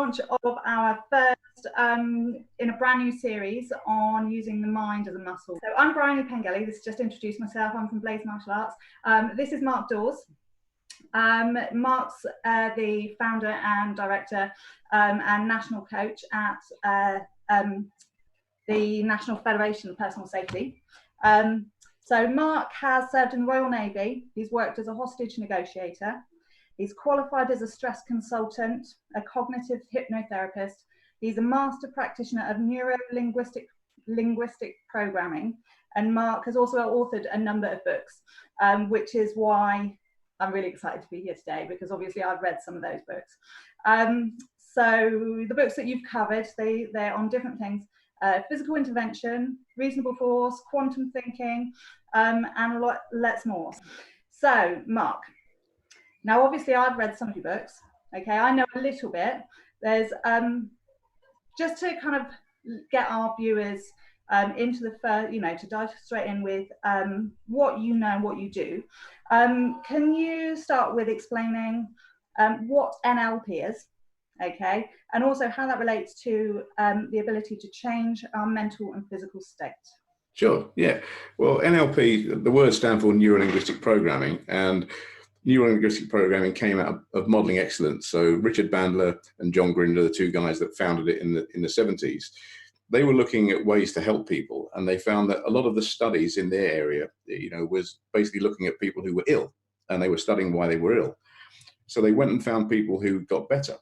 launch of our first in a brand new series on using the mind as a muscle. So I'm Bryony Pengelly. This is just to introduce myself. I'm from Blaze Martial Arts. This is Mark Dawes. Mark's the founder and director and national coach at the National Federation of Personal Safety. So Mark has served in the Royal Navy. He's worked as a hostage negotiator. He's qualified as a stress consultant, a cognitive hypnotherapist. He's a master practitioner of neuro-linguistic programming. And Mark has also authored a number of books, which is why I'm really excited to be here today, because obviously I've read some of those books. So the books that you've covered, they're on different things. Physical intervention, reasonable force, quantum thinking, and lots more. So, Mark, now obviously I've read some of your books. Okay, I know a little bit. There's just to kind of get our viewers into the first, to dive straight in with what you know, what you do. Can you start with explaining what NLP is? Okay, and also how that relates to the ability to change our mental and physical state. Sure, yeah. Well, NLP, the words stand for neuro-linguistic programming, and neuro-linguistic programming came out of modeling excellence. So Richard Bandler and John Grinder, the two guys that founded it in the 70s, they were looking at ways to help people, and they found that a lot of the studies in their area, was basically looking at people who were ill, and they were studying why they were ill. So they went and found people who got better,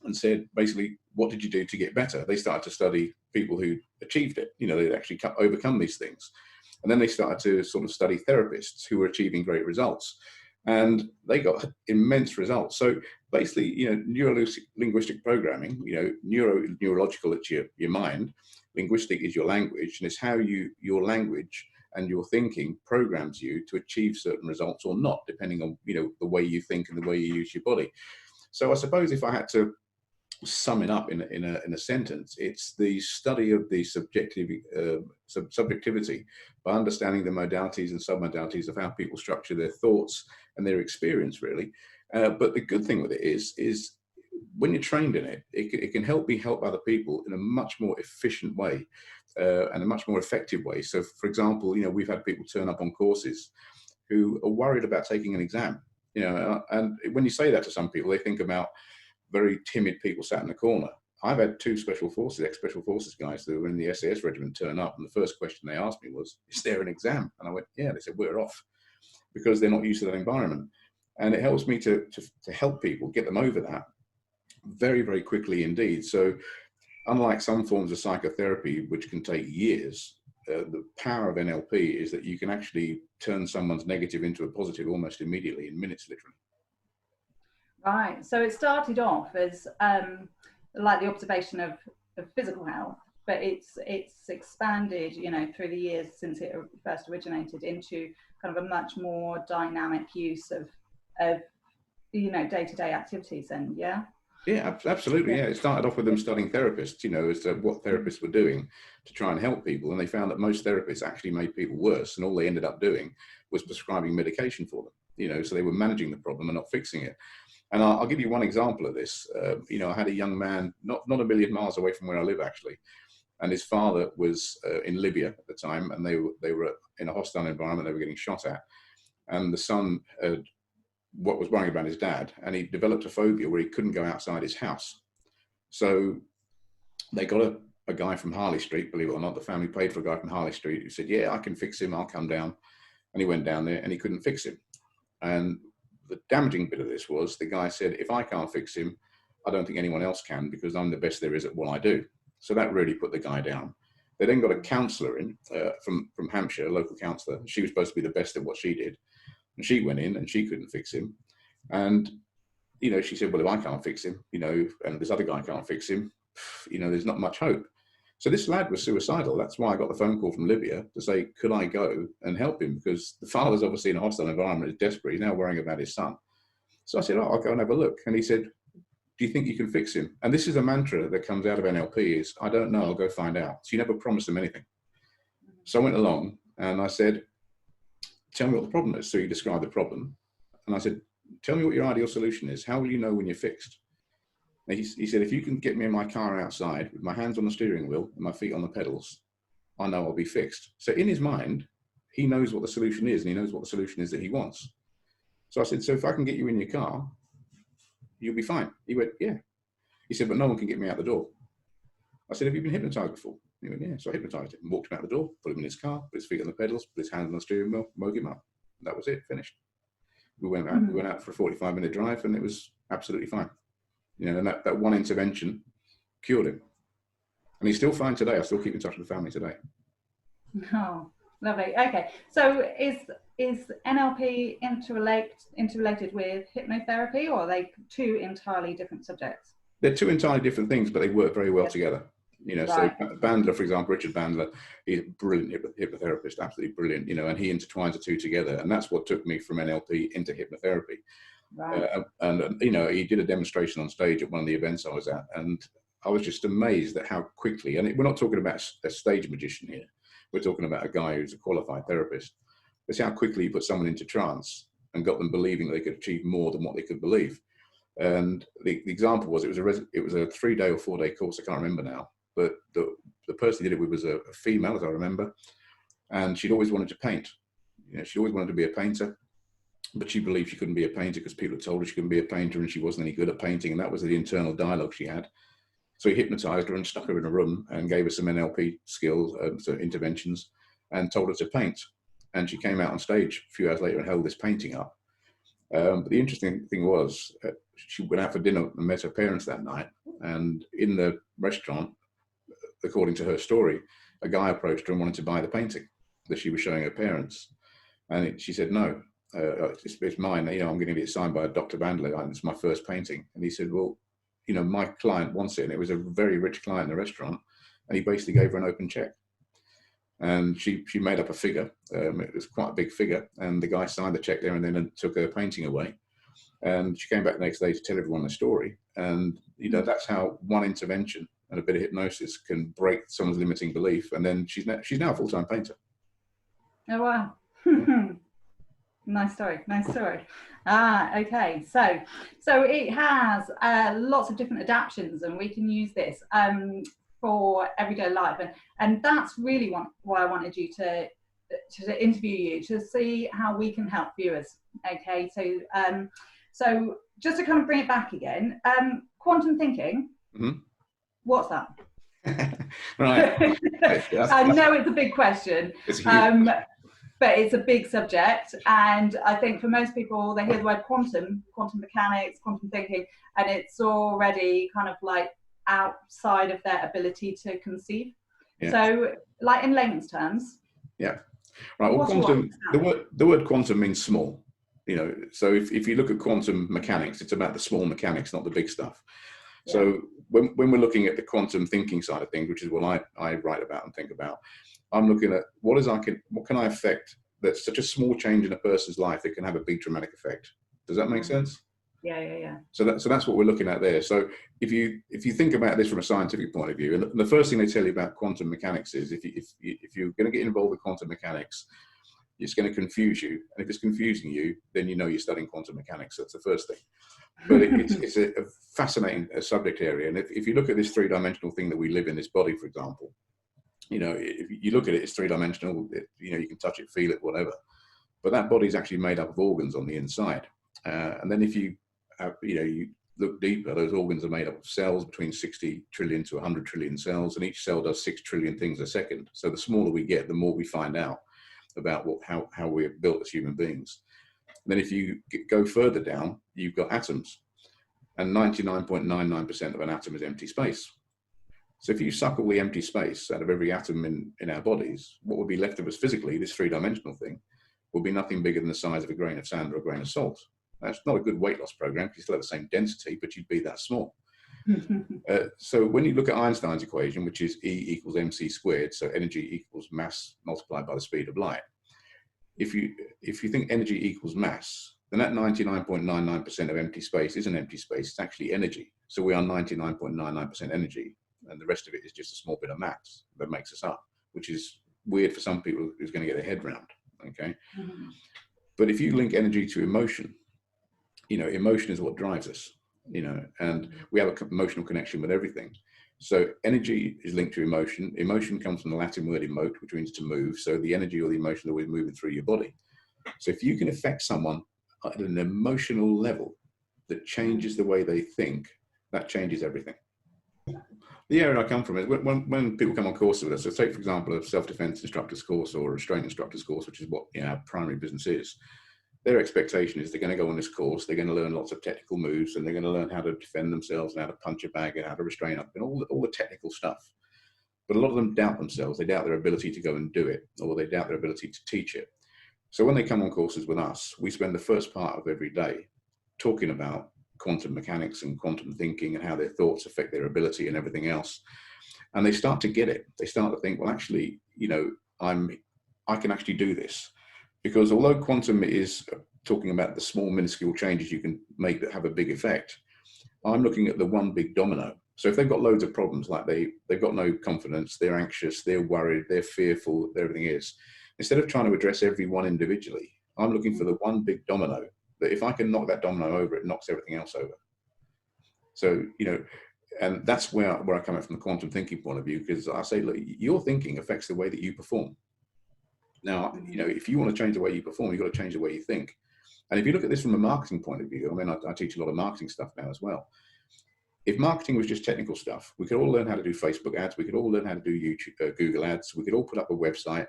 and said, basically, what did you do to get better? They started to study people who achieved it. They'd actually overcome these things. And then they started to sort of study therapists who were achieving great results. And they got immense results. So basically, neuro-linguistic programming, neurological, it's your mind, linguistic is your language, and it's how your language and your thinking programs you to achieve certain results or not, depending on, the way you think and the way you use your body. So I suppose if I had to sum it up in a sentence, it's the study of the subjectivity by understanding the modalities and submodalities of how people structure their thoughts and their experience, really. But the good thing with it is when you're trained in it, it can help other people in a much more efficient way and a much more effective way. So, for example, we've had people turn up on courses who are worried about taking an exam. And when you say that to some people, they think about very timid people sat in the corner. I've had two ex-special forces guys that were in the SAS regiment turn up, and the first question they asked me was, is there an exam? And I went, yeah. They said, we're off, because they're not used to that environment. And it helps me to help people get them over that very, very quickly indeed. So unlike some forms of psychotherapy, which can take years, the power of NLP is that you can actually turn someone's negative into a positive almost immediately, in minutes, literally. Right. So it started off as like the observation of physical health, but it's expanded, through the years since it first originated into kind of a much more dynamic use of day-to-day activities. And yeah. Yeah, absolutely. Yeah, it started off with them studying therapists, as to what therapists were doing to try and help people, and they found that most therapists actually made people worse, and all they ended up doing was prescribing medication for them. So they were managing the problem and not fixing it. And I'll give you one example of this. I had a young man, not a million miles away from where I live, actually, and his father was in Libya at the time, and they were in a hostile environment. They were getting shot at, and the son was worrying about his dad, and he developed a phobia where he couldn't go outside his house. So they got a guy from Harley Street, believe it or not. The family paid for a guy from Harley Street who said, yeah, I can fix him, I'll come down. And he went down there and he couldn't fix him. And the damaging bit of this was the guy said, if I can't fix him, I don't think anyone else can, because I'm the best there is at what I do. So that really put the guy down. They then got a counsellor in from Hampshire, a local counsellor. She was supposed to be the best at what she did. And she went in and she couldn't fix him. And, she said, well, if I can't fix him, and this other guy can't fix him, there's not much hope. So this lad was suicidal. That's why I got the phone call from Libya to say, could I go and help him? Because the father's obviously in a hostile environment, is desperate. He's now worrying about his son. So I said, oh, I'll go and have a look. And he said, do you think you can fix him? And this is a mantra that comes out of NLP is, I don't know, I'll go find out. So you never promise them anything. So I went along and I said, tell me what the problem is. So he described the problem. And I said, tell me what your ideal solution is. How will you know when you're fixed? He said, if you can get me in my car outside with my hands on the steering wheel and my feet on the pedals, I know I'll be fixed. So in his mind, he knows what the solution is, and he knows what the solution is that he wants. So I said, so if I can get you in your car, you'll be fine. He went, yeah. He said, but no one can get me out the door. I said, have you been hypnotized before? He went, yeah. So I hypnotized him, walked him out the door, put him in his car, put his feet on the pedals, put his hands on the steering wheel, woke him up. That was it, finished. We went out for a 45-minute drive, and it was absolutely fine. You know, and that one intervention cured him. And he's still fine today. I still keep in touch with the family today. Oh, lovely. Okay. So is NLP interrelated with hypnotherapy, or are they two entirely different subjects? They're two entirely different things, but they work very well together. You know, right. So Bandler, for example, Richard Bandler, he's a brilliant hypnotherapist, absolutely brilliant, you know, and he intertwines the two together. And that's what took me from NLP into hypnotherapy. Right. And, you know, he did a demonstration on stage at one of the events I was at, and I was just amazed at how quickly, and we're not talking about a stage magician here. We're talking about a guy who's a qualified therapist. It's how quickly he put someone into trance and got them believing that they could achieve more than what they could believe. And the example was, it was a 3-day or 4-day course, I can't remember now, but the person he did it with was a female, as I remember, and she'd always wanted to paint. You know, she always wanted to be a painter, but she believed she couldn't be a painter because people had told her she couldn't be a painter, and she wasn't any good at painting, and that was the internal dialogue she had. So he hypnotized her and stuck her in a room and gave her some NLP skills, so interventions, and told her to paint. And she came out on stage a few hours later and held this painting up. But the interesting thing was, she went out for dinner and met her parents that night. And in the restaurant, according to her story, a guy approached her and wanted to buy the painting that she was showing her parents. And she said, no, it's mine. You know, I'm going to get it signed by Dr. Bandler. It's my first painting. And he said, well, you know, my client wants it. And it was a very rich client in the restaurant. And he basically gave her an open check. And she made up a figure. It was quite a big figure. And the guy signed the check there and then took her painting away. And she came back the next day to tell everyone the story. And, you know, that's how one intervention and a bit of hypnosis can break someone's limiting belief. And then she's now a full-time painter. Oh, wow. Nice story. Nice story. Okay. So it has lots of different adaptions, and we can use this for everyday life. And that's really why I wanted you to interview you, to see how we can help viewers. Okay. So just to kind of bring it back again, quantum thinking. Mm-hmm. What's that? Right. I know it's a big question. It's huge. But it's a big subject, and I think for most people, they hear the word quantum mechanics, quantum thinking, and it's already kind of like outside of their ability to conceive. Yeah. So, like in layman's terms. Yeah. Right. Well, quantum. The word quantum means small. You know, so if you look at quantum mechanics, it's about the small mechanics, not the big stuff. Yeah. So when we're looking at the quantum thinking side of things, which is what I write about and think about, I'm looking at what can I affect that's such a small change in a person's life that can have a big dramatic effect. Does that make sense? Yeah. So that's what we're looking at there. So if you think about this from a scientific point of view, and the first thing they tell you about quantum mechanics is if you're going to get involved with quantum mechanics, it's going to confuse you. And if it's confusing you, then you know you're studying quantum mechanics. That's the first thing. But it's a fascinating subject area. And if you look at this 3-dimensional thing that we live in, this body, for example, you know, if you look at it, it's 3-dimensional. You know, you can touch it, feel it, whatever. But that body is actually made up of organs on the inside. And then if you look deeper, those organs are made up of cells between 60 trillion to 100 trillion cells, and each cell does 6 trillion things a second. So the smaller we get, the more we find out about how we're built as human beings. And then if you go further down, you've got atoms, and 99.99% of an atom is empty space. So if you suck all the empty space out of every atom in our bodies, what would be left of us physically, this 3-dimensional thing, will be nothing bigger than the size of a grain of sand or a grain of salt. That's not a good weight loss program because you still have the same density, but you'd be that small. So when you look at Einstein's equation, which is E equals mc squared, so energy equals mass multiplied by the speed of light. If you think energy equals mass, then that 99.99% of empty space isn't empty space, it's actually energy. So we are 99.99% energy, and the rest of it is just a small bit of maths that makes us up, which is weird for some people who's going to get their head around, okay? Mm-hmm. But if you link energy to emotion, you know, emotion is what drives us. you know, and we have an emotional connection with everything. So energy is linked to emotion. Emotion comes from the Latin word emote, which means to move. So the energy or the emotion is always moving through your body. So if you can affect someone at an emotional level that changes the way they think, that changes everything. The area I come from is when people come on courses with us, so take, for example, a self-defense instructor's course or a restraint instructor's course, which is what, you know, our primary business is. Their expectation is they're going to go on this course, they're going to learn lots of technical moves, and they're going to learn how to defend themselves and how to punch a bag and how to restrain up and all the technical stuff. But a lot of them doubt themselves. They doubt their ability to go and do it, or they doubt their ability to teach it. So when they come on courses with us, we spend the first part of every day talking about quantum mechanics and quantum thinking and how their thoughts affect their ability and everything else. And they start to get it. They start to think, well, actually, you know, I can actually do this. Because although quantum is talking about the small minuscule changes you can make that have a big effect, I'm looking at the one big domino. So if they've got loads of problems, like they've got no confidence, they're anxious, they're worried, they're fearful, everything is, instead of trying to address every one individually, I'm looking for the one big domino that if I can knock that domino over, it knocks everything else over. So, you know, and that's where I come at from the quantum thinking point of view, because I say, look, your thinking affects the way that you perform. Now, you know, if you want to change the way you perform, you've got to change the way you think. And if you look at this from a marketing point of view, I mean, I teach a lot of marketing stuff now as well. If marketing was just technical stuff, we could all learn how to do Facebook ads. We could all learn how to do YouTube, Google ads. We could all put up a website.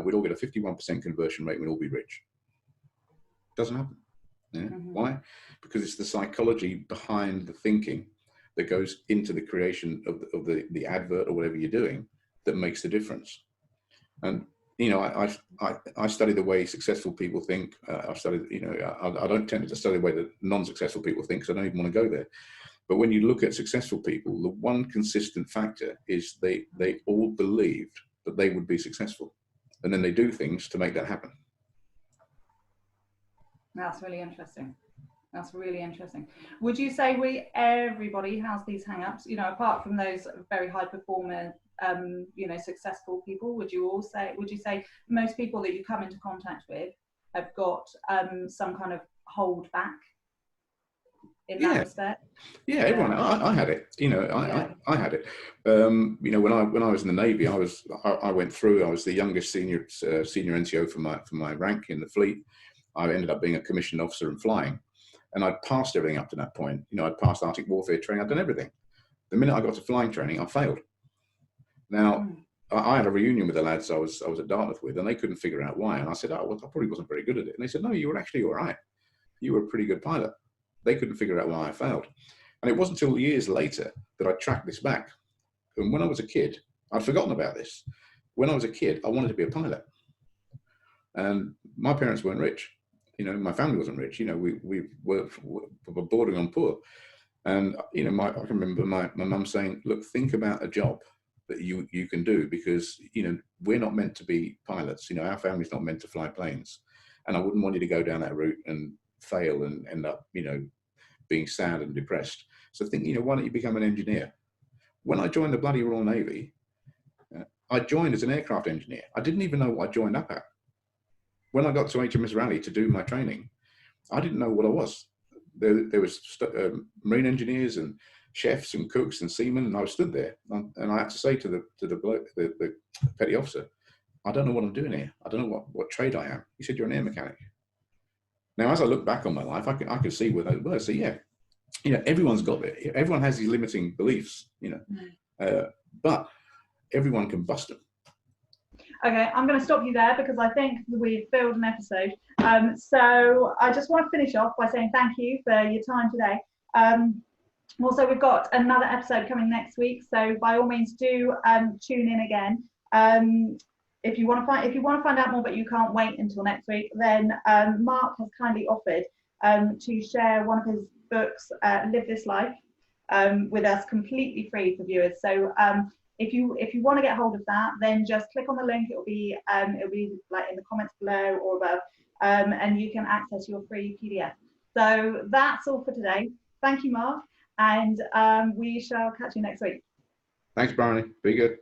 We'd all get a 51% conversion rate. We'd all be rich. Doesn't happen. Yeah. Why? Because it's the psychology behind the thinking that goes into the creation of the advert or whatever you're doing that makes the difference. And you know, I study the way successful people think. I've studied, you know, I don't tend to study the way that non-successful people think, because I don't even want to go there. But when you look at successful people, the one consistent factor is they all believed that they would be successful. And then they do things to make that happen. That's really interesting. That's really interesting. Would you say everybody has these hang-ups, you know, apart from those very high performer, you know, successful people? Would you say most people that you come into contact with have got some kind of hold back in that respect? Yeah, everyone. I had it. You know, I had it. You know, when I was in the Navy, I went through. I was the youngest senior NCO for my rank in the fleet. I ended up being a commissioned officer and flying. And I'd passed everything up to that point. You know, I'd passed Arctic warfare training. I'd done everything. The minute I got to flying training, I failed. Now, I had a reunion with the lads I was at Dartmouth with, and they couldn't figure out why. And I said, oh, well, I probably wasn't very good at it. And they said, no, you were actually all right. You were a pretty good pilot. They couldn't figure out why I failed. And it wasn't until years later that I tracked this back. And when I was a kid, I'd forgotten about this. When I was a kid, I wanted to be a pilot. And my parents weren't rich. You know, my family wasn't rich. You know, we were bordering on poor. And, you know, I can remember my mum saying, look, think about a job that you can do, because, you know, we're not meant to be pilots. You know, our family's not meant to fly planes. And I wouldn't want you to go down that route and fail and end up, you know, being sad and depressed. So think, you know, why don't you become an engineer? When I joined the bloody Royal Navy, I joined as an aircraft engineer. I didn't even know what I joined up at. When I got to HMS Raleigh to do my training, I didn't know what I was. There was marine engineers and chefs and cooks and seamen, and I was stood there, and I had to say to the petty officer, I don't know what I'm doing here. I don't know what trade I am. He said, you're an air mechanic. Now, as I look back on my life, I can see where those were. So yeah, you know, everyone's got it. Everyone has these limiting beliefs, you know, but everyone can bust them. Okay, I'm going to stop you there because I think we've filled an episode. So I just want to finish off by saying thank you for your time today. Also, we've got another episode coming next week, so by all means do tune in again. If you want to find out more but you can't wait until next week, then Mark has kindly offered to share one of his books, Live This Life, with us completely free for viewers. So if you want to get hold of that, then just click on the link. It'll be like in the comments below or above, and you can access your free PDF. So that's all for today. Thank you, Mark, and we shall catch you next week. Thanks, Bryony. Be good.